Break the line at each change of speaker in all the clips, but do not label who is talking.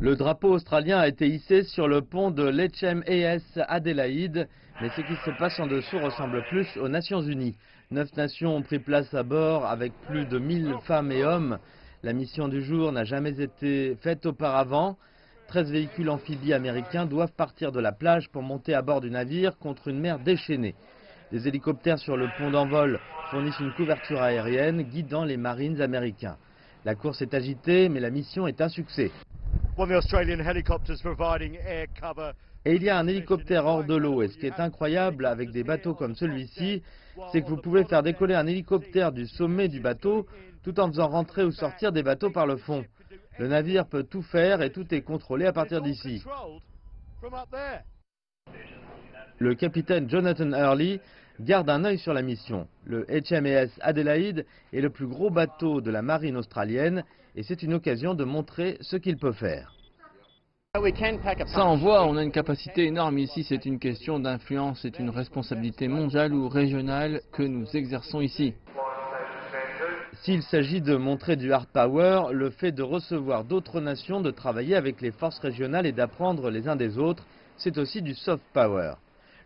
Le drapeau australien a été hissé sur le pont de l'HMAS Adélaïde, mais ce qui se passe en dessous ressemble plus aux Nations Unies. 9 nations ont pris place à bord avec plus de 1000 femmes et hommes. La mission du jour n'a jamais été faite auparavant. 13 véhicules amphibies américains doivent partir de la plage pour monter à bord du navire contre une mer déchaînée. Des hélicoptères sur le pont d'envol fournissent une couverture aérienne guidant les Marines américains. La course est agitée, mais la mission est un succès. Et il y a un hélicoptère hors de l'eau. Et ce qui est incroyable avec des bateaux comme celui-ci, c'est que vous pouvez faire décoller un hélicoptère du sommet du bateau tout en faisant rentrer ou sortir des bateaux par le fond. Le navire peut tout faire et tout est contrôlé à partir d'ici. Le capitaine Jonathan Hurley garde un œil sur la mission. Le HMAS Adélaïde est le plus gros bateau de la marine australienne et c'est une occasion de montrer ce qu'il peut faire.
Ça envoie, on a une capacité énorme ici, c'est une question d'influence, c'est une responsabilité mondiale ou régionale que nous exerçons ici.
S'il s'agit de montrer du hard power, le fait de recevoir d'autres nations, de travailler avec les forces régionales et d'apprendre les uns des autres, c'est aussi du soft power.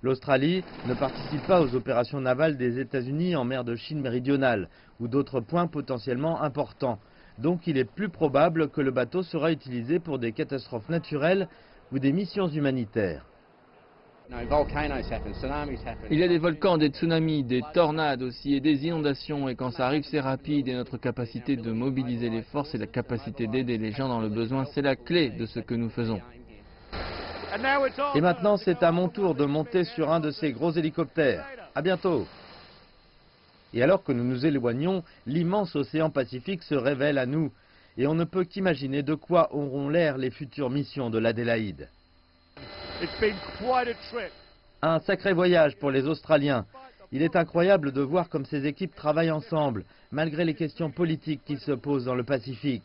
L'Australie ne participe pas aux opérations navales des États-Unis en mer de Chine méridionale ou d'autres points potentiellement importants. Donc il est plus probable que le bateau sera utilisé pour des catastrophes naturelles ou des missions humanitaires.
Il y a des volcans, des tsunamis, des tornades aussi et des inondations et quand ça arrive c'est rapide et notre capacité de mobiliser les forces et la capacité d'aider les gens dans le besoin, c'est la clé de ce que nous faisons.
Et maintenant, c'est à mon tour de monter sur un de ces gros hélicoptères. À bientôt. Et alors que nous nous éloignons, l'immense océan Pacifique se révèle à nous. Et on ne peut qu'imaginer de quoi auront l'air les futures missions de l'Adélaïde. Un sacré voyage pour les Australiens. Il est incroyable de voir comme ces équipes travaillent ensemble, malgré les questions politiques qui se posent dans le Pacifique.